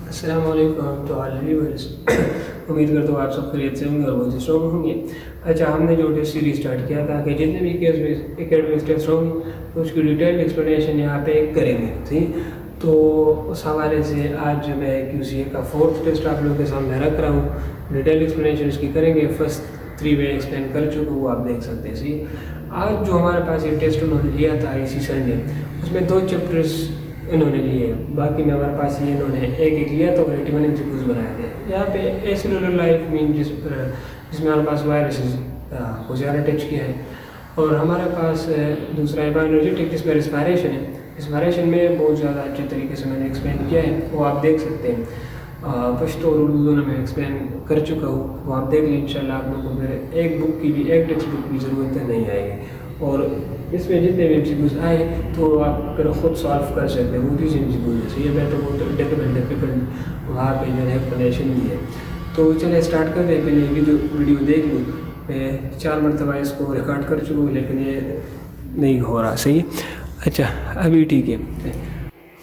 अस्सलाम वालेकुम to all viewers. उम्मीद करता हूँ आप सब खैरियत से होंगे और बहुत स्ट्रॉन्ग होंगे। अच्छा, हमने जो टेस्ट सीरीज स्टार्ट किया था कि जितने भी एकेडमिक टेस्ट होंगे तो उसकी डिटेल एक्सप्लेनेशन यहाँ पे करेंगे, ठीक। तो उस हवाले से आज मैं QCA का 4th टेस्ट आप लोगों के सामने रख रहा हूँ। डिटेल एक्सप्लेनेशन इसकी करेंगे। फर्स्ट 3 में एक्सप्लेन कर चुका हूँ, आप देख सकते हैं। सही, आज जो हमारे पास ये टेस्ट उन्होंने लिया था इसी संडे, उसमें 2 चैप्टर्स इन्होंने लिए, बाकी में हमारे पास ये इन्होंने एक लिया तो 81 MCQs बनाए थे। यहाँ पे एसेलुलर लाइफ मीन जिसमें हमारे पास वायरसेस को ज़्यादा टच किया है, और हमारे पास दूसरा है बायोएनर्जेटिक जिसमें रिस्पायरेशन है। रिस्पायरेशन में बहुत ज़्यादा अच्छे तरीके से मैंने एक्सप्लेन किया है, वो आप देख सकते हैं। पश्तो और उर्दू दोनों में एक्सप्लेन कर चुका हूँ, वो आप देख लें इंशाल्लाह। आप लोगों को मेरे एक बुक की भी, एक टेक्स्ट बुक की ज़रूरत नहीं आएगी, और इसमें जितने भी MCQs आए तो आप फिर खुद सॉल्व कर सकते हैं। वो भी MCQs है, ये मैं तो बहुत डिफिकल्ट वहाँ पे जो है एक्सप्लेनेशन भी है। तो चलिए स्टार्ट कर दें। पहले वीडियो देख लूँ, मैं 4 मरतबा इसको रिकॉर्ड कर चुका हूँ लेकिन ये नहीं हो रहा। सही, अच्छा अभी ठीक है।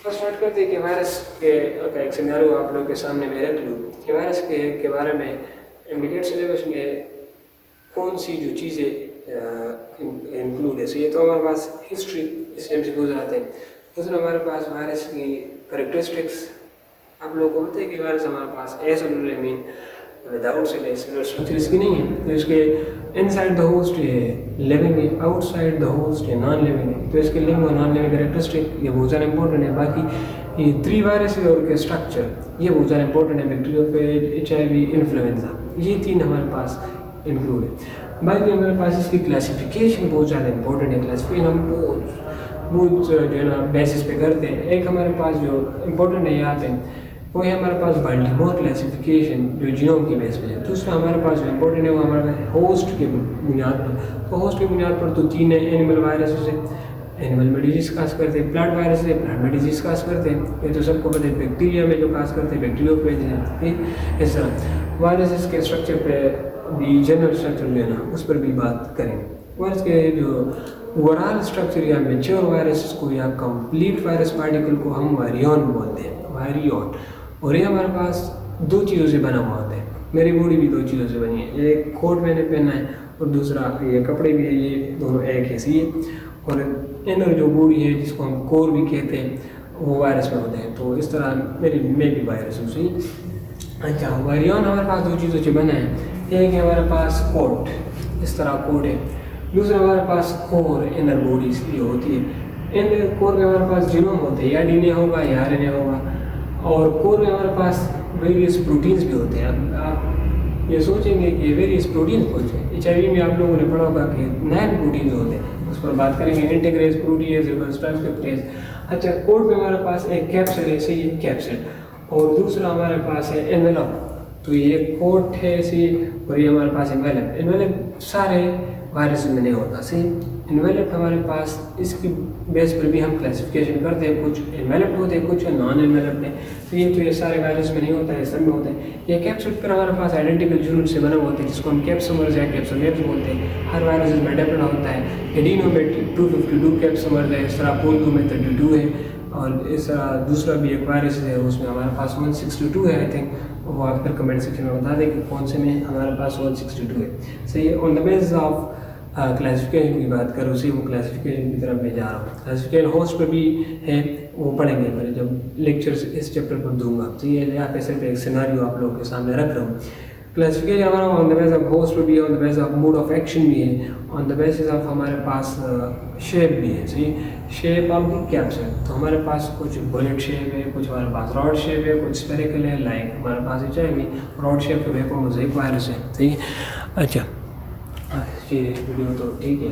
तो स्टार्ट करते हैं कि वायरस के एक सिनेरियो आप लोगों के सामने मैं रख लूँ कि वायरस के बारे में इमीडिएट सिलेबस में कौन सी जो चीज़ें इंक्लूड है। ये तो हमारे पास हिस्ट्री इस MCQs आते हैं। दूसरा हमारे पास वायरस की कैरेक्टरिस्टिक्स। आप लोगों को पता है कि वायरस हमारे पास एसेलुलर मीन विदाउट सेलुलर स्ट्रक्चर इसकी नहीं है, तो इसके इनसाइड द होस्ट ये लिविंग है, आउटसाइड द होस्ट ये नॉन लिविंग है। तो इसके लिविंग और नॉन लिविंग कैरेक्टरिस्टिक ये बहुत ज़्यादा इंपॉर्टेंट है। बाकी ये 3 वायरस और उनके स्ट्रक्चर ये बहुत ज़्यादा इंपॉर्टेंट है। बैक्टीरियोफेज, HIV, इन्फ्लुएंजा, ये 3 हमारे पास इंक्लूड है। बाकी हमारे पास इसकी क्लासिफिकेशन बहुत ज़्यादा इंपॉर्टेंट है। क्लासिफिकेशन हम बहुत जो है ना बेसिस पे करते हैं। एक हमारे पास जो इम्पोर्टेंट है यहाँ पे वो है हमारे पास बाल्टीमोर क्लासिफिकेशन जो जीनोम की बेस पे है। दूसरा हमारे पास जो इम्पोर्टेंट है वो हमारे होस्ट के बुनियाद पर। तो होस्ट की बुनियाद पर तो 3 है। एनिमल वायरसेस है, एनिमल में डिजीज काज करते हैं। प्लांट वायरस है, प्लांट में डिजीज काज करते हैं। ये तो सबको पता है। बैक्टीरिया में जो काज करते हैं बैक्टीरियोफेज है। इस तरह वायरसेस के स्ट्रक्चर पे भी, जनरल स्ट्रक्चर लेना उस पर भी बात करेंगे। वायरस के जो ओवरऑल स्ट्रक्चर या मेच्योर वायरस को या कंप्लीट वायरस पार्टिकल को हम वायरियन बोलते हैं, वायरियन। और ये हमारे पास 2 चीज़ों से बना हुआ होता है। मेरी बॉडी भी 2 चीज़ों से बनी है। एक कोट मैंने पहना है और दूसरा ये कपड़े भी है, ये दोनों एक है। सी और इनर जो बॉडी है जिसको हम कोर भी कहते हैं वो वायरस में होते हैं। तो इस तरह मैं भी वायरस हूँ। सही, अच्छा वायरियन हमारे पास 2 चीज़ों से बना है। एक है हमारे पास कोट, इस तरह कोट है। दूसरा हमारे पास कोर, इनर बॉडी इसलिए होती है। इन कोर में हमारे पास जीनोम होते हैं, या DNA होगा या RNA होगा। और कोर में हमारे पास वेरियस प्रोटीन्स भी होते हैं। अब आप ये सोचेंगे कि वेरियस प्रोटीन्स कौन से हैं। HIV में आप लोगों ने पढ़ा होगा कि 9 प्रोटीन्स होते हैं, उस पर बात करेंगे। Integrase, protease, reverse transcriptase. अच्छा, कोर में हमारे पास एक कैप्सिड है, सही है, कैप्सिड। और दूसरा हमारे पास है एनवेलप। तो ये कोट है सी, और ये हमारे पास एनवेलप। एनवेलप सारे वायरस में नहीं होता। सही, एनवेलप हमारे पास इसकी बेस पर भी हम क्लासिफिकेशन करते हैं। कुछ एनवेलप होते हैं, कुछ नॉन एनवेलप में। तो ये सारे वायरस में नहीं होता है, सब में होता है। ये कैप्सिड पर हमारे पास आइडेंटिकल यूनिट से बना होता है जिसको हम कैप्सोमर्स या कैप्सोमेर्स बोलते हैं। हर वायरस में डिफरेंट होता है। एडिनो में 252 कैप्सोमर्स है, इस तरह पोलियो में 32 है। और इस दूसरा भी एक वायरस है उसमें हमारे पास 162 है आई थिंक। वो आप फिर कमेंट सेक्शन में बता दें कि कौन से में हमारे पास 162 है। सही, on the basis of classification की बात करूँ, उसी वो क्लासिफिकेशन की तरफ मैं जा रहा हूँ। क्लासिफिकेशन होस्ट पर भी है, वो पढ़ेंगे पर जब लेक्चर्स इस चैप्टर पर दूंगा। तो ये यहाँ पे सिर्फ एक सिनारियो आप लोगों के सामने रख रहा हूँ। क्लासिफिकेशन हमारा on the basis of host पर भी है, on the basis of mode of action भी है, ऑन द बेसिस ऑफ हमारे पास शेप भी है। सही, शेप ऑफ द कैप्सिड। तो हमारे पास कुछ बुलेट शेप है, कुछ हमारे पास रॉड शेप है, कुछ स्फेरिकल है। लाइक हमारे पास HIV रॉड शेप के वेको मोज़ेक वायरस है। सही, अच्छा ये वीडियो तो ठीक है।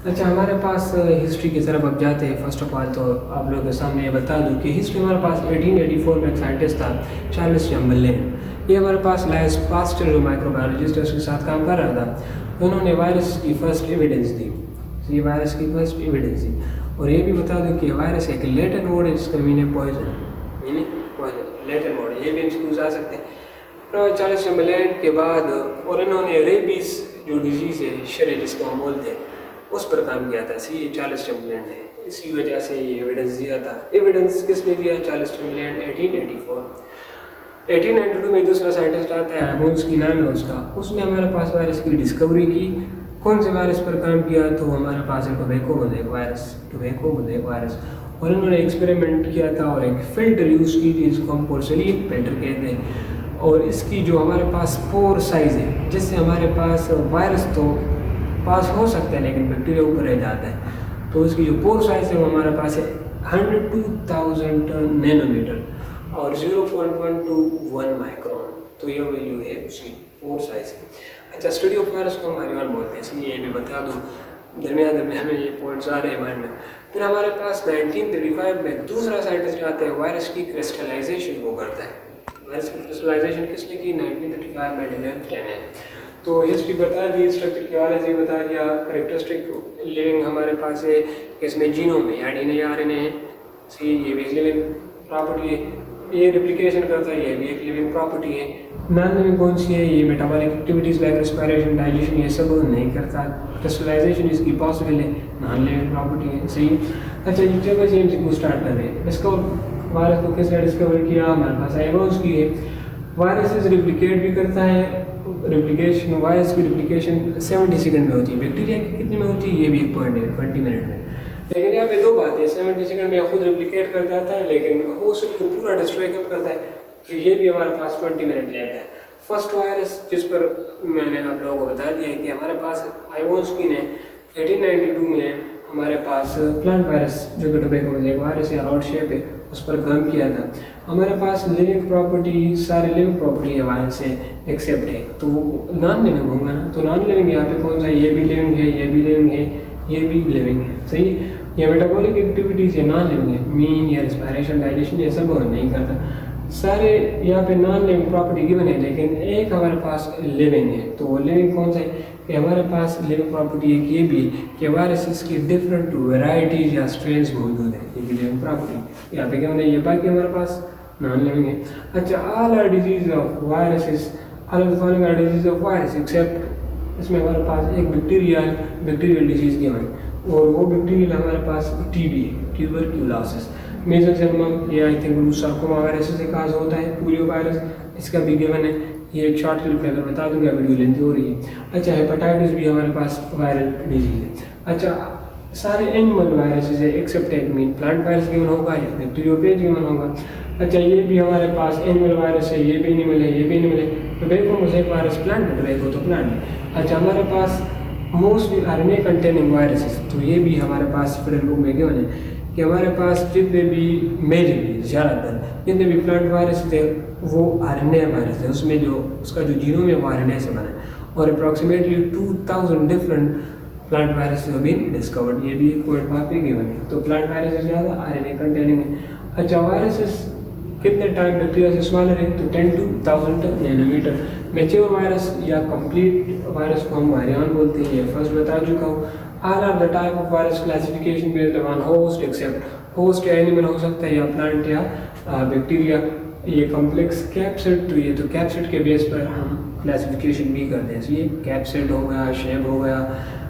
अच्छा, हमारे पास हिस्ट्री की तरफ अब जाते हैं। फर्स्ट ऑफ ऑल तो आप लोगों के सामने ये बता दूं कि हिस्ट्री हमारे पास 1884 में एक साइंटिस्ट था, चार्ल्स चैम्बरलेन। ये हमारे पास लाइस पास्टर जो माइक्रोबायोलॉजिस्ट है उसके साथ काम कर रहा था। उन्होंने वायरस की फर्स्ट एविडेंस दी। तो ये वायरस की फर्स्ट एविडेंस दी। और ये भी बता दूं कि वायरस एक लेटेंट वर्ड है जिसका मीनिंग पॉइजन, लेटेंट वर्ड है। ये भी MCQs आ सकते हैं। चार्ल्स चैम्बरलेन के बाद और इन्होंने रेबीज जो डिजीज़ है, शरे जिसको हम बोलते हैं, उस पर काम किया था। सी चार्ल्स चैम्बरलेन ने, इसी वजह से ये एविडेंस दिया था। एविडेंस किसने दिया? Charles Chamberlain 1884। 1892 में दूसरा साइंटिस्ट आता है एमोन्स्की नाम है उसका, उसने हमारे पास वायरस की डिस्कवरी की। कौन से वायरस पर काम किया? तो हमारे पास है टोबैको मोज़ेक वायरस। और इन्होंने एक्सपेरिमेंट किया था और एक फिल्टर यूज़ की थी, जिसको हम पोर्सिलिन फिल्टर कहते हैं। और इसकी जो हमारे पास पोर साइज़ है, जिससे हमारे पास वायरस तो पास हो सकता है लेकिन बैक्टीरिया ऊपर रह जाता है, तो उसकी जो पोर साइज़ है वो हमारे पास है 102,000 नैनोमीटर और 0.121 माइक्रोन। तो ये वैल्यू है उसकी पोर साइज़ की। अच्छा, स्टडी ऑफ वायरस को हम आर्यन बोलते हैं, इसलिए ये भी बता दूँ, दरमियान में हमें ये पॉइंट्स आ रहे हैं माइंड में। फिर हमारे पास 1935 में दूसरा साइंटिस्ट आता है, वायरस की क्रिस्टलाइजेशन को करता है। वायरस की क्रिस्टलाइजेशन किसने की? 1935 में डेनेल्फ्टन है। तो हिस्ट्री बता दी, स्ट्रक्चर के वाले से बता दिया, करेक्टरिस्टिक लिविंग हमारे पास है, इसमें जीनोम में या डीएनए आरएनए है, सी ये भी लिविंग प्रॉपर्टी है, ये रिप्लिकेशन करता है, ये भी एक लिविंग प्रॉपर्टी है। नॉन लिविंग कौन सी है? ये metabolic activities like respiration, digestion, ये सब नहीं करता। क्रिस्टलाइजेशन इसकी पॉसिबल है, नॉन लिविंग प्रॉपर्टी है, सही। अच्छा, ये जगह से एमसीक्यू स्टार्ट कर रहे हैं। इसको वायरस को किसने डिस्कवर किया? हमारे पास एमोन्स्की है। वायरस रिप्लिकेट भी करता है, रिप्लिकेशन वायरस की रिप्लिकेशन 70 सेकंड में होती है, बैक्टीरिया की कितने में होती है? ये भी एक पॉइंट है, 20 मिनट में। लेकिन यहाँ पे दो बातें, 70 सेकंड में खुद रिप्लिकेट कर जाता है, लेकिन वो उसको पूरा डिस्ट्रॉय कब करता है? तो ये भी हमारे पास 20 मिनट लेता है। फर्स्ट वायरस जिस पर मैंने आप लोगों को बता दिया है कि हमारे पास एमोन्स्की ने 1892 में हमारे पास प्लांट वायरस जो कि टोबैको मोज़ेक वायरस या राउंड शेप है उस पर काम किया था। हमारे पास लिविंग प्रॉपर्टी, सारे लिविंग प्रॉपर्टी है वायरस से एक्सेप्ट है, तो वो नॉन लिविंग होगा ना। तो नॉन लिविंग यहाँ पे कौन सा? ये भी लिविंग है, ये भी लिविंग है, ये भी लिविंग है, सही। ये मेटाबॉलिक एक्टिविटीज़ ये नॉन लिविंग है, मीन या रेस्पिरेशन, डाइजेशन ये सब नहीं करता। सारे यहाँ पे नॉन लिविंग प्रॉपर्टी गिवन है, लेकिन एक हमारे पास लिविंग है। तो वो लिविंग कौन सा है? कि हमारे पास लिविंग प्रॉपर्टी एक ये भी कि वायरसेस की डिफरेंट वेराइटीज या स्ट्रेन्स मौजूद है, ये भी लिविंग प्रॉपर्टी यहाँ पे गिवन है। ये बाकी हमारे पास नॉन लिविंग है। अच्छा, all are disease of viruses, all of the following are disease of virus except, इसमें हमारे पास एक बैक्टीरियल डिजीज गिवन है और वो बैक्टीरियल हमारे पास टीबी है, ट्यूबरक्यूलोसिस। मेसोथेलियम ये आई थिंक सार्कोमा वायरस से काज होता है, पोलियो वायरस इसका भी गिवन है। ये एक शॉर्ट क्लिप अगर बता दूंगा, वीडियो लेंथी हो रही है। अच्छा, हेपेटाइटिस भी हमारे पास वायरल डिजीज है। अच्छा, सारे एनिमल वायरसेस है एक्सेप्ट एक मीन प्लांट वायरस गिवन होगा या बैक्टीरियोफेज गिवन होगा। अच्छा, ये भी हमारे पास एनिमल वायरस है, ये भी एनिमल है, ये भी एनिमल है। टोबैको मोज़ेक वायरस प्लांट है, टोबैको तो प्लांट है। अच्छा, हमारे पास मोस्टली आरएनए कंटेनिंग वायरसेस, तो ये भी हमारे पास फिडल बुक में गिवन है कि हमारे पास जितने भी मेजरली ज़्यादातर जितने भी प्लांट वायरस थे वो आरएनए वायरस है, उसमें जो उसका जो जीनोम है वो आरएनए से बना है। और approximately 2000 different plant virus have been discovered, ये भी एक पॉइंट वहाँ पे गिवन है। तो प्लांट वायरस ज़्यादा, आरएनए कंटेनिंग है। अच्छा, वायरसेस कितने टाइम बैक्टीरिया से स्मॉलर है? तो 10 to 1000 नैनोमीटर। मैच्योर वायरस या कंप्लीट वायरस को हम वायरियन बोलते हैं, ये फर्स्ट बता चुका हूँ। All are the type of virus classification based on host except, host या एनिमल हो सकता है या प्लांट या बैक्टीरिया। ये कॉम्प्लेक्स कैप्सिड, तो ये तो कैप्सिड के बेस पर हम क्लासिफिकेशन भी करते हैं। ये कैप्सिड हो गया, शेप हो गया,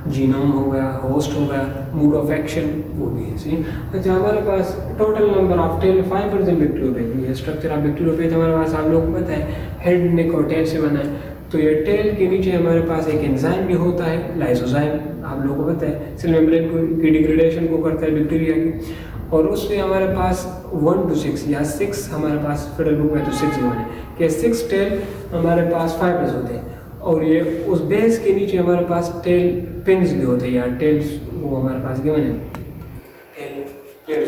जीनोम हो गया, होस्ट हो गया, मोड ऑफ एक्शन वो भी है, सही। अच्छा, हमारे पास total number of tail 5% bacteriophage. ये स्ट्रक्चर ऑफ बैक्टीरियोफेज हमारे पास आप लोगों को पता है, हेड, नेक और टेल से बना है। तो ये टेल के नीचे हमारे पास एक एंजाइम भी होता है, लाइसोजाइम, आप लोगों को पता है, सेल मेम्ब्रेन की डिग्रेडेशन को करता है बैक्टीरिया की। और उसमें हमारे पास 1 to 6 या 6 हमारे पास फिडल बुक में तो 6 गिवन है कि 6 टेल हमारे पास फाइबर्स होते हैं। और ये उस बेस के नीचे हमारे पास टेल पिन्स भी होते हैं या टेल्स, वो हमारे पास गिवन है, टेल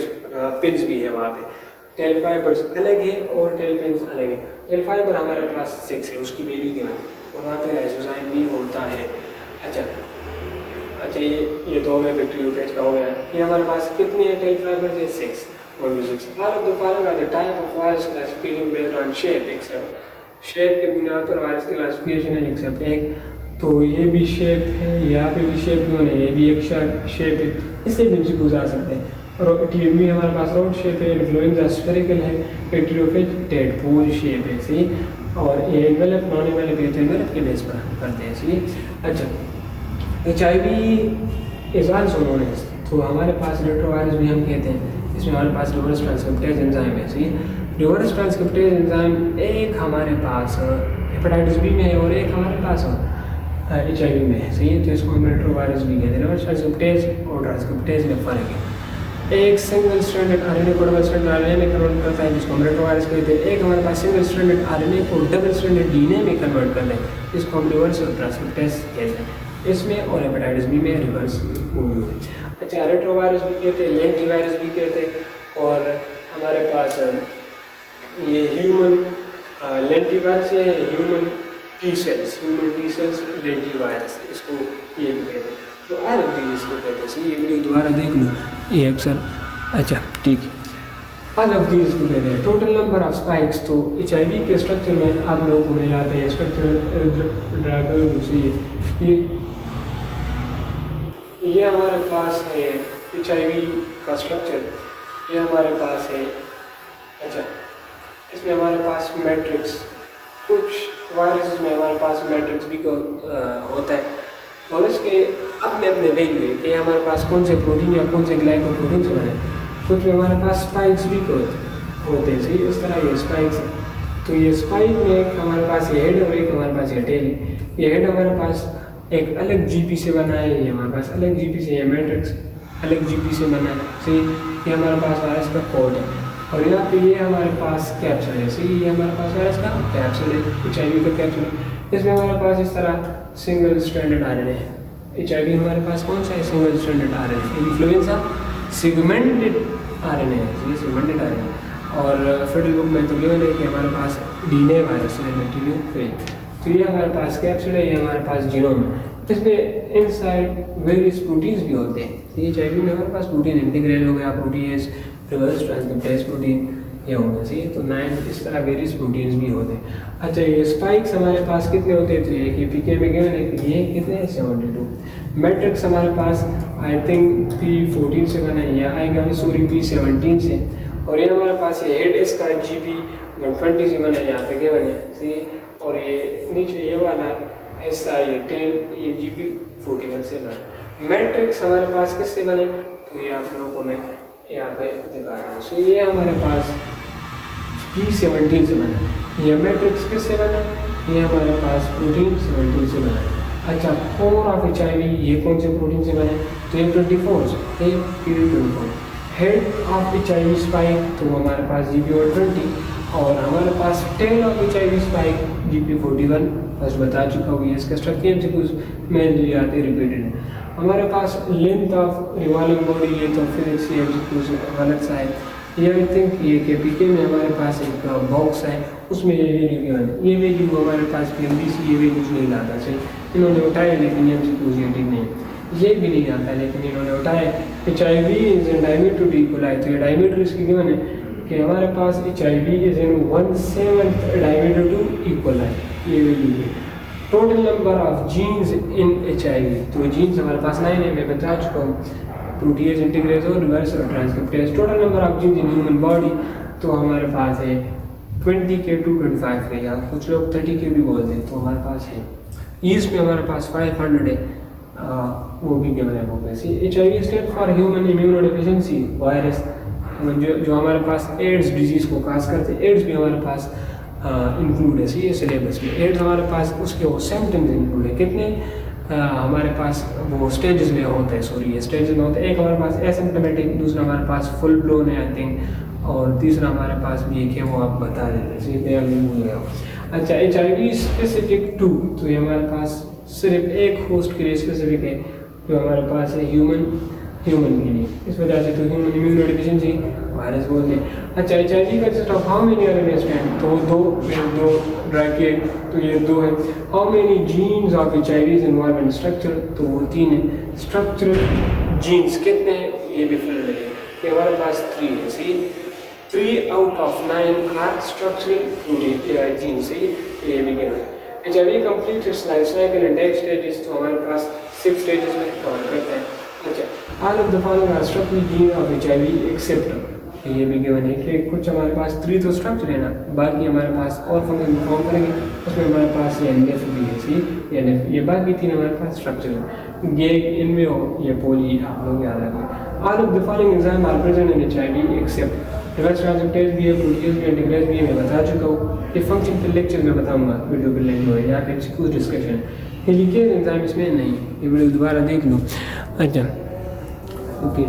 पिन्स भी है वहाँ पे। टेल फाइबर्स अलग है और टेल पिन्स अलग है। टेल फाइबर हमारे पास 6 है, उसकी वैल्यू गिवन है और वहाँ पे लाइसोजाइम भी होता है। अच्छा, ये तो हमें बैक्टीरियोफेज का हो गया। ये हमारे पास कितनी है टेल फाइबर्स है? 6 और 6। All of the following are the type of virus classification based on shape except, shape के बुनियाद पर वायरस की क्लासिफिकेशन है एक्सेप्ट एक। तो ये भी शेप है, यहाँ पे भी शेप क्यों है, ये भी एक शेप है, इससे भी एमसीक्यू आ सकते हैं। और टीएमबी हमारे पास राउंड शेप है, इन्फ्लुएंजा स्फेरिकल है, बैक्टीरियोफेज टेडपोल शेप है, सही। और ये एनवेलप नॉन एनवेलप एनवेलप के बेस पर करते हैं, सही। अच्छा, HIV is also known as, तो हमारे पास रेट्रोवायरस भी हम कहते हैं। इसमें हमारे पास रिवर्स ट्रांसक्रिप्टेज एंजाइम है, सही। रिवर्स ट्रांसक्रिप्टेज एंजाइम एक हमारे पास हेपेटाइटिस बी में है और एक हमारे पास HIV में है, सही है। तो इसको हम रेट्रोवायरस भी कहते हैं। रिवर्स ट्रांसक्रिप्टेज और ट्रांसक्रिप्टेज में फ़र्क है। एक सिंगल स्ट्रैंडेड RNA को डबल स्ट्रैंडेड RNA में कन्वर्ट करता है, जिसको हम रेट्रोवायरस कहते हैं। एक हमारे पास सिंगल स्ट्रैंडेड RNA को डबल स्ट्रैंडेड DNA में कन्वर्ट करता है, जिसको हम रिवर्स ट्रांसक्रिप्टेज कहते हैं। इसमें और हेपेटाइटिस बी में रिवर्स मौजूद है। अच्छा, रेट्रोवायरस भी कहते हैं, लेंटिवायरस भी कहते हैं। और हमारे पास ये ह्यूमन लेंटिवायरस है, ह्यूमन टी सेल्स लेंटिवायरस, इसको ये भी कहते हैं। तो अलग भी इसको कहते हैं। ये वीडियो दोबारा देख लो, ये अक्सर। अच्छा ठीक है, अलग भी इसको कहते हैं। टोटल नंबर ऑफ स्पाइक्स, तो HIV के स्ट्रक्चर में आप लोगों को मिल आते हैं स्ट्रक्चर। ये हमारे पास है HIV का स्ट्रक्चर, ये हमारे पास है। अच्छा, इसमें हमारे पास मैट्रिक्स, कुछ वायरस में हमारे पास मैट्रिक्स भी होता है और इसके अपने अपने वैल्यू है कि हमारे पास कौन से प्रोटीन या कौन से ग्लाइकोप्रोटीन से बने। कुछ में हमारे पास स्पाइक्स भी होते हैं, सही। इस तरह ये स्पाइक्स है। तो ये स्पाइक में एक हमारे पास ये हेड और एक हमारे पास ये टेल है। ये हेड हमारे पास एक अलग GP से बना है, ये हमारे पास अलग GP से, ये मैट्रिक्स अलग GP से बना है, सही। ये हमारे पास वायरस का कोड है और यहाँ पे ये हमारे पास कैप्सूल है, सही। ये हमारे पास वायरस का कैप्सूल है, HIV का कैप्सूल है। इसमें हमारे पास इस तरह सिंगल स्ट्रैंडेड RNA है। HIV हमारे पास कौन सा है? Single stranded RNA। Influenza segmented RNA है, ये सेगमेंटेड RNA। और फेडरल बुक में तो गिवन है कि हमारे पास DNA वायरस है। तो ये हमारे पास कैप्सूल है, ये हमारे पास जीनोम है। इसमें इनसाइड वेरियस प्रोटीन्स भी होते हैं। ये HIV में हमारे पास प्रोटीन इंटीग्रेज हो गया, प्रोटीएज, रिवर्स ट्रांसक्रिप्टेज प्रोटीन, ये होना चाहिए। तो 9 इस तरह वेरियस प्रोटीन्स भी होते हैं। अच्छा, ये स्पाइक्स हमारे पास कितने होते हैं? तो ये कि PK में गिवन है कि ये कितने हैं? 72। मैट्रिक्स हमारे पास आई थिंक P14 से बना है, या आएगा सॉरी P17 से। और ये हमारे पास ये हेड इसका GP 120 से बना है, यहाँ पे गिवन है, सही। और ये नीचे ये वाला ऐसा ये टेल, ये GP 41 से बना। मैट्रिक्स हमारे पास किससे बने? तो ये आप लोगों को मैं यहाँ पे दिखा रहा हूँ। सो ये हमारे पास P17 से बना। ये मैट्रिक्स किससे बना? ये हमारे पास प्रोटीन 17 से बना। अच्छा, कोर ऑफ HIV ये कौन से प्रोटीन से बने? तो ये 24 से, ये P24। Head of HIV spike तो हमारे पास GP120 और हमारे पास tail of HIV spike GP41 बस बता चुका हूँ। ये इसका स्ट्रक्चर से कुछ मेनली आते रिपीटेड है। हमारे पास लेंथ ऑफ रिवॉल्विंग बॉडी, ये तो फिजिक्स ये कुछ गलत सा है। ये आई थिंक ये के PK में हमारे पास एक बॉक्स है, उसमें ये वैल्यू गिवन है। ये वैल्यू हमारे पास PMDC ये वैल्यूज नहीं लाता, सही। इन्होंने उठाया लेकिन ये MCQs ये ठीक नहीं, ये भी नहीं आता लेकिन इन्होंने उठाया। HIV is in diameter to equalize, तो ये डायमीटर इसकी गिवन है कि हमारे पास HIV is in 1/7 diameter to equalize, ये वैल्यू है। Total number of genes in HIV, तो जीन्स हमारे पास 9 है, मैं बता चुका हूँ। प्रोटीएज, इंटीग्रेज और रिवर्स और transcriptase. Total number of genes in human body तो हमारे पास है 20K to 25K, या कुछ लोग 30K भी बोलते हैं, तो हमारे पास है। ईस्ट में हमारे पास 500 है, वो भी गिवन है बुक में। HIV stand for human immunodeficiency virus, जो हमारे पास एड्स डिजीज़ को काज करते हैं। एड्स भी हमारे पास इंक्लूड है, ये सिलेबस में। एड्स हमारे पास उसके वो सिम्टम्स इंक्लूड है। कितने हमारे पास वो स्टेजेस में होते हैं, सॉरी ये स्टेजेस में होते हैं। एक हमारे पास एसिम्प्टोमेटिक, दूसरा हमारे पास फुल ब्लोन है आई थिंक, और तीसरा हमारे पास भी एक है, वो आप बता देते हैं। अच्छा, HIV स्पेसिफिक टू, तो ये हमारे पास सिर्फ एक होस्ट के लिए स्पेसिफिक है, जो हमारे पास है ह्यूमन के लिए। इस वजह से तो ह्यूमन इम्यूनोडेफिशिएंसी वायरस बोलते हैं। अच्छा, HIV consist of how many RNA strand, तो दो ड्राइव किए, तो ये 2 है। How many jeans of HIV involve in structure, तो वो 3 है। स्ट्रक्चरल जीन्स कितने हैं? ये भी फिल्ड है, ये हमारे पास 3 है, सही। 3 out of 9 are structural genes, ये भी गिवन है। HIV complete its life cycle in 10 stages, तो हमारे पास 6 स्टेजेस में कवर करता है। अच्छा, all of the following are structural gene of HIV except, ये भी गिवन है कि कुछ हमारे पास 3 तो स्ट्रक्चर है ना, बाकी हमारे पास और फंक्शन परफॉर्म करेंगे, उसमें हमारे पास ये NF भी है, सी NF, ये बाकी 3 हमारे पास स्ट्रक्चर है। ये इनमें हो, ये पोली आप लोग याद रखें। All of the following enzyme are present in HIV except, reverse transcriptase भी है, प्रोटीज भी, इंटीग्रेज भी है, मैं बता चुका हूँ। ये फंक्शन फिर लेक्चर में बताऊंगा, वीडियो के लेंगे हो यहाँ पे कुछ डिस्कशन। हेलिकेज एंजाइम इसमें नहीं, ये वीडियो दोबारा देख लो। अच्छा okay,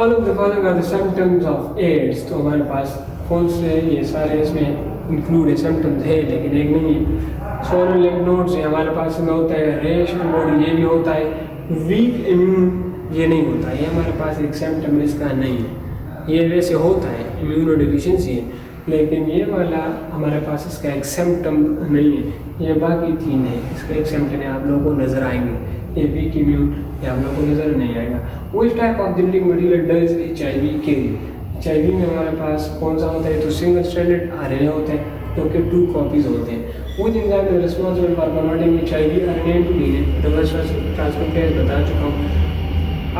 all of the following are the symptoms of AIDS. तो हमारे पास कौन से ये सारे इसमें इंक्लूड है, सिम्टम्स है लेकिन एक नहीं है। सोनल लिम्फ नोड्स हमारे पास में होता है, रेश बॉडी ये भी होता है, वीक इम्यून ये नहीं होता, ये हमारे पास एक सिम्टम इसका नहीं है। ये वैसे होता है, इम्यूनो डिफिशिएंसी है, लेकिन ये वाला हमारे पास इसका एक सिम्टम नहीं है। ये बाकी तीन है, इसका एक सिम्टम है, आप लोगों को नजर आएंगे। ये वीक इम्यून ये आप लोगों को नजर नहीं आएगा। Which type of genetic material does HIV carry? HIV में हमारे पास कौन सा होता है, तो सिंगल स्ट्रैंडेड RNA होता है, जो कि 2 कॉपीज होते हैं। Which enzyme is responsible for converting HIV RNA into DNA? Reverse transcriptase बता चुका हूँ।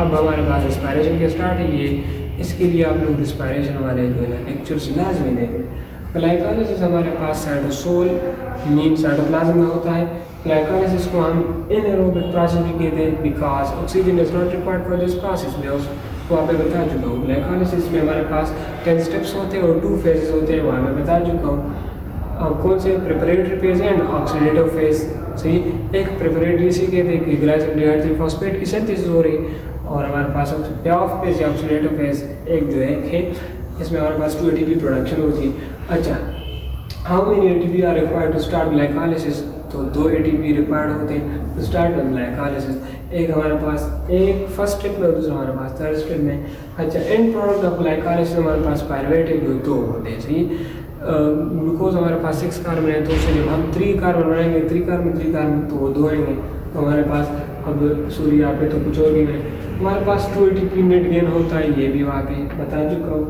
अब हमारे पास रेस्पिरेशन के स्टार्ट है, ये इसके लिए आप लोग रेस्पिरेशन वाले जो है ना लेक्चर्स लाजमी देंगे। ग्लाइकोलाइसिस हमारे पास साइटोसोल मीन साइटोप्लाज्म में होता है। ग्लाइकोलाइसिस को हम एनारोबिक प्रोसेस भी कहते हैं because oxygen is not required for this process. मैं उसको आप बता चुका हूँ। ग्लाइकोलाइसिस में हमारे पास 10 स्टेप्स होते हैं और 2 फेजेस होते हैं, वहाँ मैं बता चुका हूँ। कौन से preparatory phase and oxidative phase. सही, एक प्रिपरेटरी से कहते हैं कि ग्लाइसिन डिहाइड्रोफॉस्फेट की सिंथेसिस हो रही है, और हमारे पास पे ऑफ फेज या ऑक्सीडेटिव फेज एक जो है इसमें हमारे पास 2 ATP प्रोडक्शन होती है। अच्छा, how many ATP are required to start glycolysis? तो 2 ATP रिक्वायर्ड होते हैं टू स्टार्ट ग्लाइकोलाइसिस। एक हमारे पास एक फर्स्ट स्टेप में, दूसरा हमारे पास थर्ड स्टेप में। अच्छा, एंड प्रोडक्ट ऑफ ग्लाइकोलाइसिस हमारे पास पायरुवेट है, जो 2 होते हैं। सही, ग्लूकोज हमारे पास 6 कार्बन है, तो उससे जब हम 3 कार्बन बनाएंगे, 3 कार्बन तो वो 2 आएंगे। तो हमारे पास अब सॉरी यहाँ पे तो कुछ और भी नहीं, हमारे पास 2 ATP नेट गेन होता है, ये भी वहाँ पे बता चुका हूँ।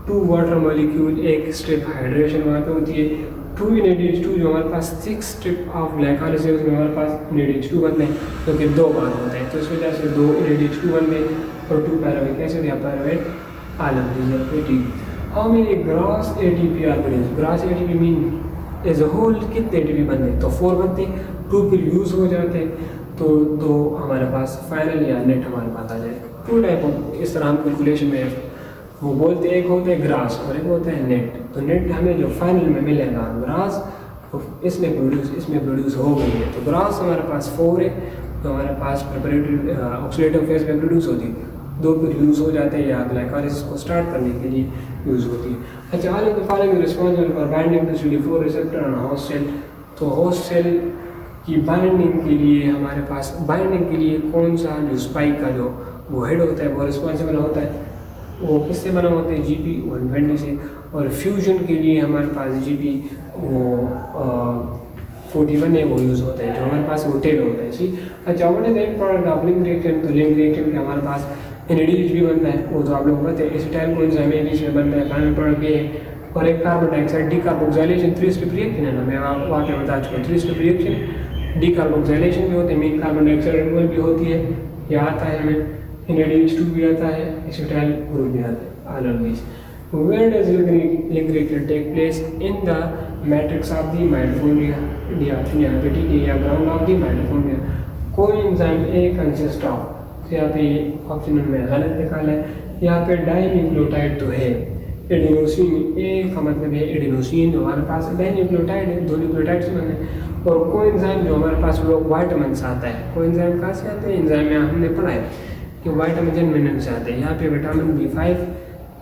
2 वाटर मॉलिक्यूल, एक स्ट्रिप हाइड्रेशन वहाँ पे होती है। 2 NADH2 जो हमारे पास 6 स्ट्रिप ऑफ ग्लाइकोलाइसिस है, उसमें हमारे पास NADH2 बनते हैं, जो कि 2 बार होते हैं, तो इस वजह से 2 NADH2 बनते हैं और 2 पायरुवेट एसिड या पायरुवेट आलम। How many gross ATP are produced? Gross ATP mean as a whole कितने ATP बनते हैं? तो 4 बनते हैं, 2 फिर यूज़ हो जाते हैं, तो 2 हमारे पास फाइनल या नेट हमारे पास आ जाएगा। 2 टाइप ऑफ इस तरह हम कैलकुलेशन में वो बोलते हैं, एक होता है ग्रास और एक होता है नेट। तो नेट हमें जो फाइनल में मिलेगा ग्रास, इसमें प्रोड्यूस हो गई है, तो ग्रास हमारे पास 4 है, तो हमारे पास प्रिपरेटरी ऑक्सीडेटिव फेज में प्रोड्यूस होती है, 2 फिर यूज़ हो जाते हैं या ग्लाइकोलाइसिस को स्टार्ट करने के लिए यूज़ होती है। अच्छा, all of the following responsible for binding to CD4 receptor on host cell. तो होस्ट सेल की बाइंडिंग के लिए हमारे पास बाइंडिंग के लिए कौन सा जो स्पाइक का जो वो हेड होता है वो रिस्पॉन्सिबल होता है, वो किससे बना होता है? GP120 से। और फ्यूजन के लिए हमारे पास GP वो 41 है, वो यूज़ होता है, जो हमारे पास वो टेल होता है। ठीक, अच्छा, what is the product of link reaction? तो लिंक रिएक्शन में हमारे पास NADH भी बनता है, वो तो आप लोग पता है, एसिटाइल कोएंजाइम बीच में बनता है, फाइनल प्रोडक्ट ये है। और एक carbon dioxide decarboxylation 3 step reaction है ना, मैं वहाँ पे बता चुका हूँ। 3 स्टेप रिएक्शन, डीकार्बोक्सिलेशन भी होते हैं, मेन कार्बन डाइऑक्साइड रिमूवल भी होती है, यह आता है हमें, NADH2 भी आता है, एसिटाइल ग्रुप भी आता है, all of this. Where does link reaction take place? In the matrix of the mitochondria, यहाँ पे ठीक है, या ग्राउंड ऑफ द माइटोकॉन्ड्रिया। कोई एंजाइम ए कंसिस्ट ऑफ, यहाँ पे ऑप्शन में गलत निकाला है, यहाँ पे डाइन्यूक्लियोटाइड तो है, एडेनोसिन ए का मतलब है एडेनोसिन, जो हमारे पास डाइन्यूक्लियोटाइड है, 2 न्यूक्लियोटाइड से बने। और कोएंजाइम जो हमारे पास वो विटामिन से आता है, कोएंजाइम कहाँ से आते हैं? एंजाइम में हमने पढ़ा है कि विटामिन मिनरल से आते हैं। यहाँ पे विटामिन B5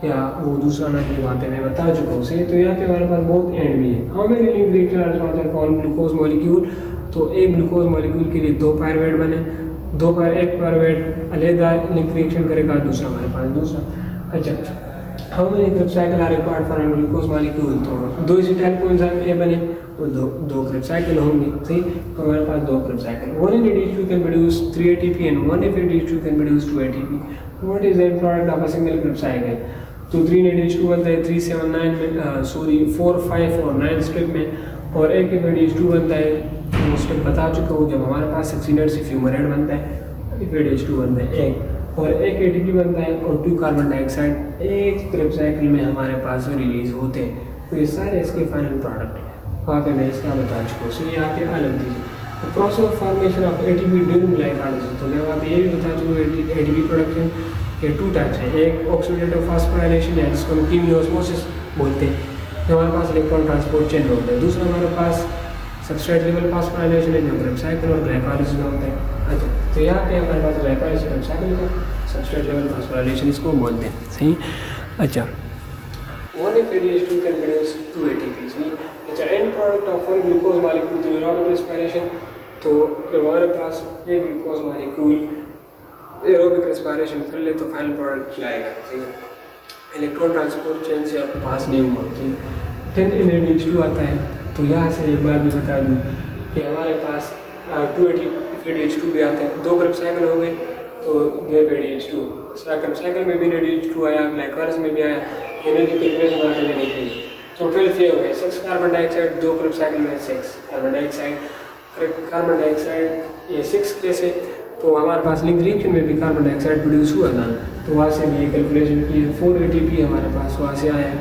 या वो दूसरा ना कि वहाँ पे मैं बता चुका हूँ से, तो यहाँ पे हमारे पास बहुत एंड भी है। How many link reaction for glucose molecule? तो एक ग्लूकोज मॉलिक्यूल के लिए 2 पायरुवेट बने, एक पायरुवेट अलग लिंक रिएक्शन करेगा, दूसरा हमारे पास दूसरा। अच्छा, how many Krebs cycle are required for glucose molecule? तो 2 एसिटाइल कोएंजाइम ए बने तो 2 क्रिप साइकिल होंगे। सही, तो हमारे पास 2 Krebs cycle. 1 NADH2 can produce 3 ATP and 1 FADH2 can produce 2 ATP। What is the product of a single Krebs cycle? तो 3 NADH2 बनता है 3, 7, 9 में, 4, 5 और 9 स्टेप में, और एक FADH2 बनता है, वो स्टेप बता चुका हूँ, जब हमारे पास सक्सीनेट से फ्यूमरेट बनता है, FADH2 बनता है एक, और एक ATP बनता है, और 2 कार्बन डाइऑक्साइड एक क्रिप साइकिल में हमारे पास रिलीज होते हैं। तो ये सारे इसके फाइनल प्रोडक्ट है, वहाँ पे मैं इसका बता चुका हूँ। सो यहाँ पे अलग दीजिए process of formation of ATP during glycolysis, तो मैं वहाँ पे ये भी बता चुका हूँ ATP प्रोडक्शन ये 2 टाइप्स हैं, एक ऑक्सीडेटिव फास्फोराइलेशन है जिसको हम कीमियोस्मोसिस बोलते हैं, जो हमारे पास इलेक्ट्रॉन ट्रांसपोर्ट चेंज होता है। दूसरा हमारे पास सबस्ट्रेट लेवल फास्फोराइलेशन है जो ग्लाइकोसाइकिल और ग्लाइकोलाइसिस में होता है। अच्छा, तो यहाँ पे हमारे पास ग्लाइकोलाइसिस और साइकिल का सबस्ट्रेट लेवल फास्फोराइलेशन इसको बोलते हैं, सही। अच्छा, 1-ADH2 can produce 2 ATPs। अच्छा, and product of one glucose molecule through aerobic respiration, तो जब हमारे पास एक ग्लूकोज मॉलिक्यूल एरोबिक रेस्पिरेशन कर ले तो फाइनल प्रोडक्ट क्या आएगा, ठीक है। इलेक्ट्रॉन ट्रांसपोर्ट चेन से आपके पास नहीं हुआ, ठीक है। 10NADH2 आता है, तो यहाँ से एक बार भी बता दूँ कि हमारे पास 2ADH2 भी आते हैं, 2 ग्रुप साइकिल हो गए तो 2ADH2 साइकिल में भी NADH2 आया, ग्लाइकोलाइसिस में भी आया, एनर्जी कैलकुलेशन आगे लेने के लिए। तो 12 ये हो गए, 6 कार्बन डाइऑक्साइड, 2 ग्रुप साइकिल में 6 कार्बन डाइऑक्साइड ये 6 कैसे, तो हमारे पास लिंक रिएक्शन में भी कार्बन डाइऑक्साइड प्रोड्यूस हुआ था, तो वहाँ से भी ये कैलकुलेशन की 4 ATP हमारे पास वहाँ से आया है।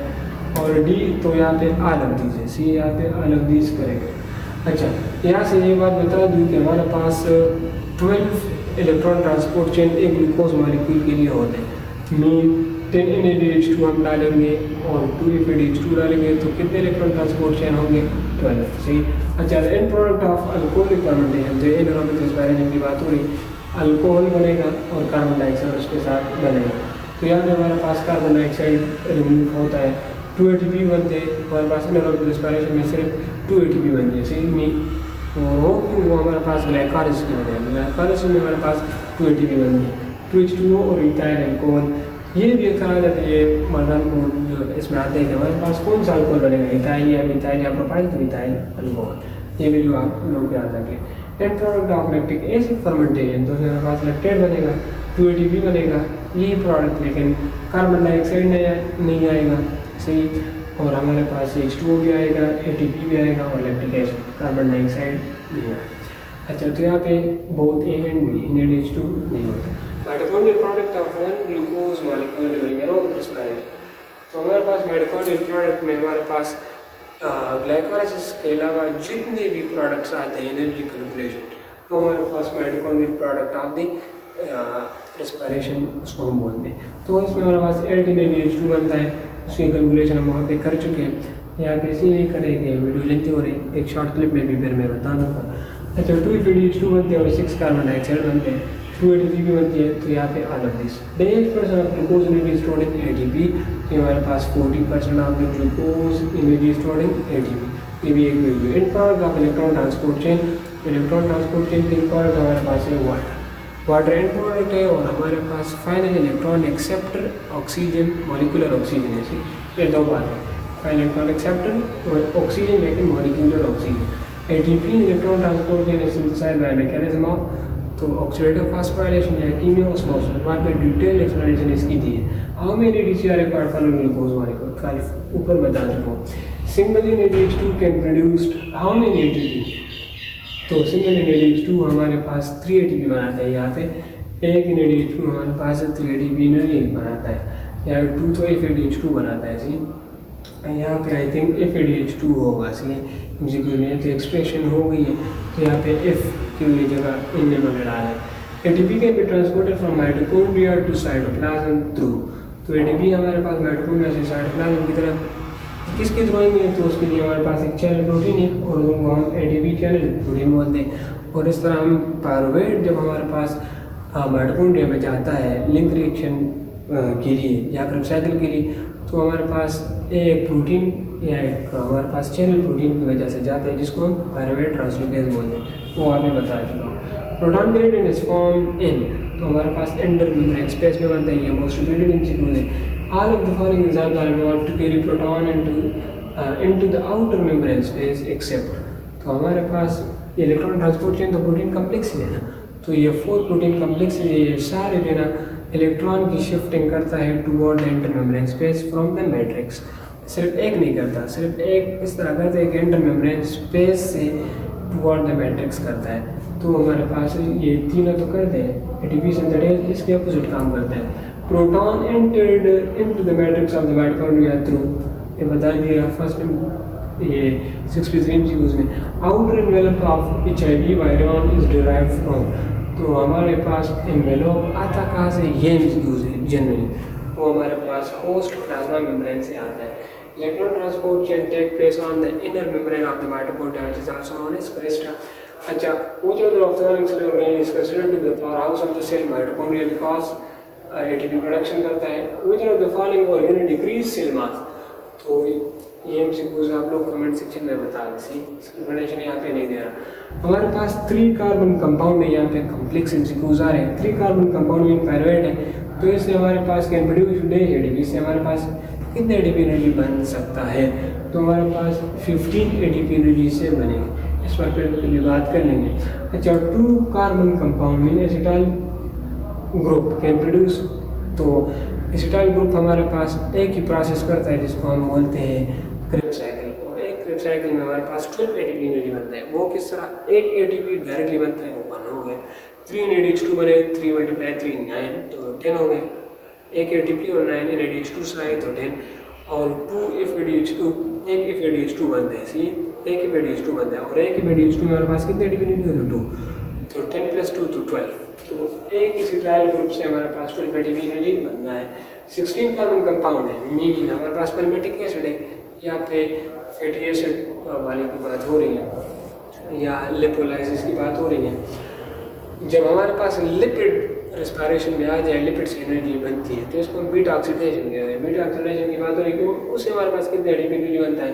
और डी तो यहाँ पे आ लग दीजिए, सी यहाँ पे आ लग दीज करेंगे। अच्छा, यहाँ से ये बात बता दूँ कि हमारे पास 12 इलेक्ट्रॉन ट्रांसपोर्ट चेन एक ग्लूकोज मॉलिक्यूल के लिए होते हैं। मीन 10NADH2 हम डालेंगे और 2FADH2 डालेंगे तो कितने इलेक्ट्रॉन ट्रांसपोर्ट चेन होंगे, 12, सही। अच्छा, and product of alcoholic fermentation, जो एनारोबिक रेस्पिरेशन की बात हो रही, अल्कोहल बनेगा और कार्बन डाइऑक्साइड उसके साथ बनेगा। तो यहाँ पे हमारे पास कार्बन डाइऑक्साइड रिमूव होता है, 2 ATP बनते हैं, हमारे पास एनारोबिक रेस्पिरेशन में सिर्फ 2 ATP बनते हैं, सही नहीं। वो हमारे पास ग्लाइकोलाइसिस की वजह है, ग्लाइकोलाइसिस में हमारे पास 2 ATP बनती है, 2H2O और इथाइल अल्कोहल। ये भी कहा जाता है, ये मर्दान को जो इसमें आते हैं कि हमारे पास कौन सा अल्कोहल बनेगा, इथाइल या प्रोपाइल, तो इथाइल अल्कोहल। ये भी जो आप लोग याद रखें। And product of lactic acid fermentation, तो हमारे पास लैक्टेट बनेगा, 2 ATP बनेगा, यही प्रोडक्ट, लेकिन कार्बन डाइऑक्साइड नहीं आएगा, सही। और हमारे पास H2O भी आएगा, ATP भी आएगा और लैक्टिक एसिड, कार्बन डाइऑक्साइड नहीं आएगा। अच्छा, तो यहाँ पे बहुत A एंड B, NADH2 नहीं होता। Mitochondrial product of one glucose molecule during aerobic respiration, तो हमारे पास माइटोकॉन्ड्रियल प्रोडक्ट में हमारे पास ग्लाइकोलाइसिस के अलावा जितने भी प्रोडक्ट्स आते हैं एनर्जी कैलकुलेशन, तो हमारे पास mitochondrial product of the respiration उसको हम बोलते हैं। तो इसमें हमारे पास 18NADH2 बनता है, उसकी कैलकुलेशन हम वहाँ पे कर चुके हैं। यहाँ पे इसीलिए करेंगे, वीडियो लेंथी हो रही, एक शॉर्ट क्लिप में भी फिर मैं बता दूँगा। अच्छा, 2FADH2 बनते हैं और 6 कार्बन डाइऑक्साइड बनते हैं, 2 ATP भी बनती है, तो यहाँ पे all of this. 10% of glucose energy stored in ATP, तो हमारे पास 40% of the glucose energy stored in ATP, ये भी एक वैल्यू। End product of electron transport chain, electron transport chain के प्रोडक्ट हमारे पास है वाटर एंड प्रोडक्ट है, और हमारे पास final electron acceptor oxygen, molecular oxygen है, ये 2 बात है, फाइनल इलेक्ट्रॉन एक्सेप्टर और ऑक्सीजन, लेकिन molecular oxygen. ATP electron transport chain is synthesized by mechanism of, तो ऑक्सीडेटिव फास्फोराइलेशन या कीमियोस्मोसिस, वहाँ पे डिटेल एक्सप्लेनेशन इसकी दी है। How many DCR required for glucose molecule, खाली ऊपर बता चुका हूँ। Single NADH2 can produced how many ATP, तो सिंगल NADH2 हमारे पास 3 ATP बनाता है, यहाँ पे एक NADH2 हमारे पास 3 ATP नहीं बनाता है, यहाँ 2 तो FADH2 बनाता है, सी। यहाँ पे आई थिंक FADH2 होगा, सी एमसीक्यू में, तो एक्सप्रेशन हो गई है, तो यहाँ पे F की जगह इन में डाला है। ATP can be transported from mitochondria to cytoplasm through, तो ATP हमारे पास माइटोकॉन्ड्रिया से साइटोप्लाज्म की तरफ किसकी थ्रू है, तो उसके लिए हमारे पास एक चैनल प्रोटीन है और उनको हम ATP चैनल प्रोटीन बोलते हैं। और इस तरह हम पायरुवेट जब हमारे पास माइटोकॉन्ड्रिया में जाता है लिंक रिएक्शन के लिए या क्रम साइकिल के लिए, तो हमारे पास एक प्रोटीन या एक हमारे पास चैनल प्रोटीन की वजह से जाता है, जिसको हम पायरुवेट ट्रांसलोकेज बोलते हैं, वो आपने बता चुका हूँ। Proton gradient is form in, तो हमारे पास एंडर मेम्ब्रेन स्पेस में बनता है, ये मोस्ट रिपीटेड इंसिक्यूज है। All of the following enzymes are involved to carry proton into the outer membrane space except, तो हमारे पास इलेक्ट्रॉन ट्रांसपोर्ट चेन तो प्रोटीन कम्प्लेक्स है ना, तो ये 4 प्रोटीन कम्प्लेक्स है, ये सारे जो है ना इलेक्ट्रॉन की शिफ्टिंग करता है toward the inter membrane space from the matrix. सिर्फ एक नहीं करता, सिर्फ एक इस तरह करता है कि इंटर मेम्ब्रेन स्पेस से टुवर्ड द मैट्रिक्स करता है। तो हमारे पास ये तीनों तो करते हैं, ATP सिंथेटाइज इसके अपोजिट काम करता है। Proton entered into the matrix of the mitochondria through, ये बता दिया फर्स्ट ये 63 MCQs में। Outer envelope of HIV virion is derived from, तो हमारे पास एनवेलोप आता कहाँ से, ये यूज है जनरली, वो हमारे पास होस्ट प्लाज्मा मेम्ब्रेन से आता है। Electron transport can take place on the inner membrane of the mitochondria which is also known as cristae. अच्छा, which other of the following cell organ is considered to be the powerhouse of the cell mitochondria because ATP production करता है। which of the following organ decrease cell mass। तो ये MCQs आप लोग comment section में बता दें, explanation यहाँ पे नहीं दे रहा। हमारे पास 3 कार्बन कंपाउंड है, यहाँ पे कॉम्प्लेक्स एमसीक्यूज आ रहे हैं। 3 कार्बन कंपाउंड में पायरुवेट है, तो इससे हमारे पास कैन प्रोड्यूस डैश एटीपी। इससे हमारे पास कितने एटीपी एनर्जी बन सकता है, तो हमारे पास 15 एटीपी एनर्जी से बनेगी। इस पर फिर बात कर लेंगे। अच्छा, 2 कार्बन कंपाउंड में एसिटाइल ग्रुप कैन प्रोड्यूस, तो एसिटाइल ग्रुप हमारे पास एक ही प्रोसेस करता है जिसको हम बोलते हैं क्रेब्स साइकिल, और एक क्रेब्स साइकिल में हमारे पास 12 एटीपी एनर्जी बनता है। वो किस तरह, एक एटीपी डायरेक्टली बनता है, वो 1 हो गए, 3 NADH2 बने, 3 × 3 9, तो 10 हो गए। एक एटीपी और 9 NADH2 से आए तो 10, और 2 if ADH2, एक if ADH2 बनता है, सी एक if ADH2 बनता है, और एक if ADH2 में हमारे पास कितने एटीपी एनर्जी होते हैं, 2, तो 10 + 2 तो 12। तो एक एसिटाइल ग्रुप से हमारे पास 12 एटीपी एनर्जी बनना है। 16 कार्बन कंपाउंड है, मीनिंग हमारे पास पैल्मेटिक एसिड है, यहाँ पे फैटी एसिड वाले की बात हो रही है या लिपोलाइसिस की बात हो रही है। जब हमारे पास लिपिड रेस्पिरेशन में आ जाए, लिपिड से एनर्जी बनती है, तो इसको हम बीटा ऑक्सीडेशन कहते हैं। बीटा ऑक्सीडेशन की बात हो रही है, उससे हमारे पास कितने एटीपी एनर्जी बनता है,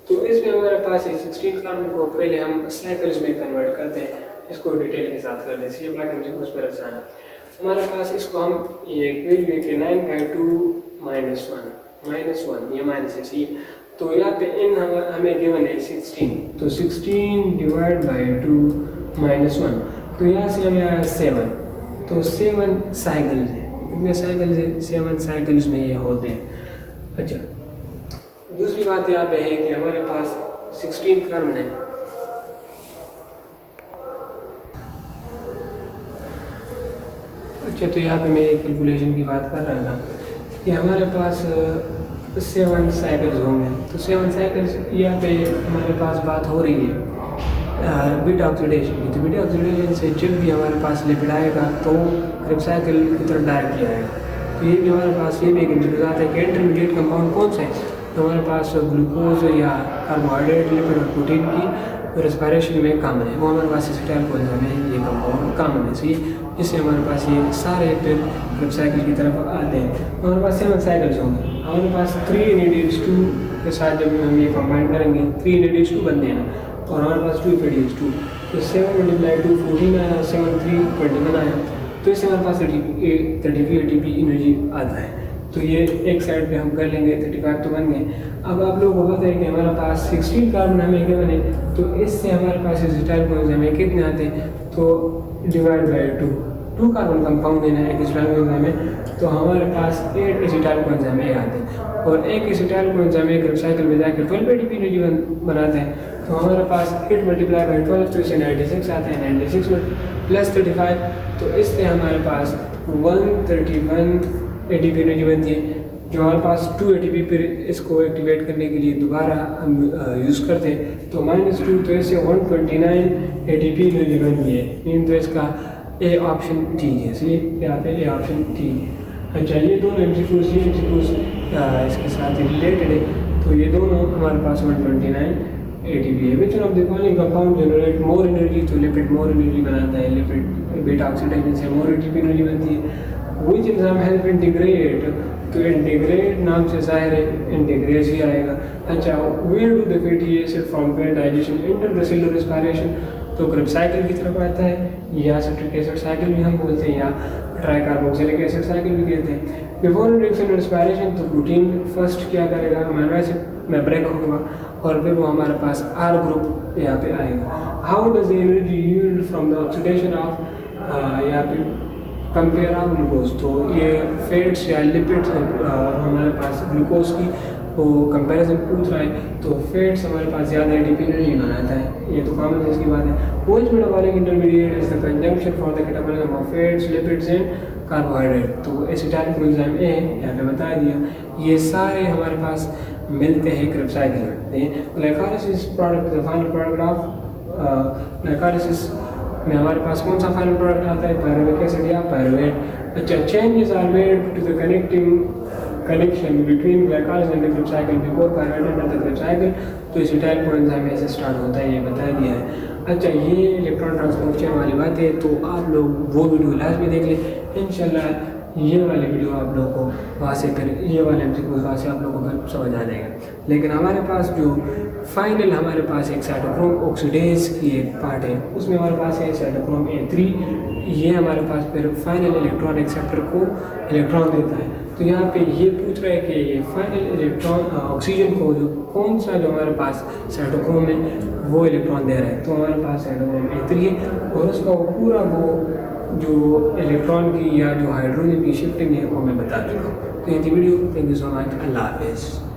तो इसमें हमारे पास 16 कार्बन को पहले हम साइकिल्स में कन्वर्ट करते हैं। इसको डिटेल के साथ कर लेते हैं, बाकी मुझे कुछ पर आसान है। हमारे पास इसको हम ये वैल्यू के 9/2 -1 ये माइनस है, सी तो यहाँ पे n हमें गिवन है 16, तो 16 / 2 -1, तो यहाँ से हमें आया 7, तो 7 साइकिल्स है। कितने साइकिल्स है, 7 साइकिल्स में ये होते हैं। अच्छा, दूसरी बात यहाँ पे है कि हमारे पास 16 कार्बन है, अच्छा, तो यहाँ पे मैं एक कैलकुलेशन की बात कर रहा था कि हमारे पास 7 साइकिल्स होंगे, तो 7 साइकिल्स यहाँ पे हमारे पास बात हो रही है बीटा ऑक्सीडेशन की। तो बीटा ऑक्सीडेशन से जब भी हमारे पास लिपिड आएगा तो क्रेब्स साइकिल की तरफ डायरेक्टली आएगा। तो ये भी हमारे पास ये भी एक इंटरव्यूज़ है कि इंटरमीडिएट कंपाउंड कौन सा है, तो हमारे पास ग्लूकोज या कार्बोहाइड्रेट, लिपिड और प्रोटीन की रेस्पिरेशन में कॉमन है, वो हमारे पास एसिटाइल कोएंजाइम में ये कंपाउंड कॉमन है। सी इससे हमारे पास ये सारे फिर क्रेब्स साइकिल की तरफ आते हैं। हमारे पास 7 साइकिल्स होंगे, हमारे पास 3 NADH2 के साथ जब हम ये कंबाइन करेंगे 3 NADH2 बनते हैं, और हमारे पास 2 NADH2, तो 7 × 2 14 आया, 7 3 21 आया, तो इससे हमारे पास 33 एटीपी एनर्जी आता है। तो ये एक साइड पे हम कर लेंगे, 35 तो बन गए। अब आप लोगों को पता है कि हमारे पास 16 कार्बन हमें क्या बने, तो इससे हमारे पास एसिटाइल कोएंजाइम में कितने आते हैं, तो ÷ 2 कार्बन कंपाउंड है ना एक एसिटाइल कोएंजाइम में, तो हमारे पास 8 एसिटाइल कोएंजाइम में आते हैं, और एक एसिटाइल कोएंजाइम में क्रेब्स साइकिल में जाकर 12 एटीपी एनर्जी बनाते हैं। तो हमारे पास 8 × 12, तो इससे 96 आते हैं, 96 + 35, तो इससे हमारे पास 131 एटीपी एनर्जी बनती है, जो हमारे पास 2 एटीपी फिर इसको एक्टिवेट करने के लिए दोबारा हम यूज़ करते हैं, तो -2, तो इससे 129 एटीपी एनर्जी बन गई है। मीन तो इसका ए ऑप्शन ठीक है, इसलिए यहाँ पे ए ऑप्शन ठीक है। अच्छा, ये दोनों एमसीक्यूज इसके साथ रिलेटेड है, तो ये दोनों हमारे पास 129 एटीपी है। Which of the following compound generate more energy, तो लिपिड मोर एनर्जी बनाता है, लिपिड बीटा ऑक्सीडेशन से मोर एटीपी एनर्जी बनती है। विच एंजाइम हेल्प इंटीग्रेट, तो इंटीग्रेट नाम से जाहिर है इंटीग्रेज ही आएगा। अच्छा, where do the fatty acid from पेट digestion enter the cellular respiration, तो क्रेब्स साइकिल की तरफ आता है, या सिट्रिक एसिड साइकिल भी हम बोलते हैं, या ट्राइकार्बोक्सिलिक एसिड साइकिल भी कहते हैं। बिफोर इंट्रोडक्शन रेस्पिरेशन, तो प्रोटीन फर्स्ट क्या करेगा, अमीनो एसिड में ब्रेक होगा, और फिर वो हमारे पास R ग्रुप यहाँ पे आएगा। How does the energy yield from the oxidation of, यहाँ पे कंपेयर ऑफ ग्लूकोज, तो ये फैट्स या लिपिड्स हमारे पास ग्लूकोज की वो कंपैरिजन पूछ रहा है, तो फैट्स हमारे पास ज़्यादा एटीपी एनर्जी बनाता है, ये तो कॉमन सेंस की बात है। Which metabolic intermediate is the conjunction for the catabolism of fats, lipids and carbohydrate, तो एसिटाइल कोएंजाइम ए यहाँ पे बता दिया। ये सारे हमारे पास मिलते हैं क्रेब्स साइकिल में। Glycolysis product, the final product of glycolysis में हमारे पास कौन सा फाइनल प्रोडक्ट आता है, पायरुवेट एसिड या पायरुवेट। अच्छा, changes are made to the connection between glycolysis and Krebs cycle before pyruvate and the Krebs cycle. तो एसिटाइल कोएंजाइम ऐसे स्टार्ट होता है, ये बता दिया है। अच्छा, ये इलेक्ट्रॉन ट्रांसपोर्टेशन वाली बात है, तो आप लोग वो वीडियो लास्ट में देख लें इंशाल्लाह। ये वाली वीडियो आप लोगों को वहाँ से फिर ये वाले एमसीक्यूज़ वहाँ से आप लोगों को फिर समझ आ जाएगा। लेकिन हमारे पास जो फाइनल हमारे पास एक साइटोक्रोम ऑक्सीडेज की एक पार्ट है, उसमें हमारे पास है साइटोक्रोम A3। ये हमारे पास फिर फाइनल इलेक्ट्रॉन एक्सेप्टर को इलेक्ट्रॉन देता है। तो यहाँ पे ये पूछ रहा है कि ये फाइनल इलेक्ट्रॉन ऑक्सीजन को जो कौन सा जो हमारे पास साइटोक्रोम है वो इलेक्ट्रॉन दे रहा है। तो हमारे पास साइटोक्रोम A3 है और उसका वो पूरा वो जो इलेक्ट्रॉन की या जो हाइड्रोजन की शिफ्टिंग है वो मैं बता चुका हूँ। तो ये थी video. Thank you so much. अल्लाह हाफिज़।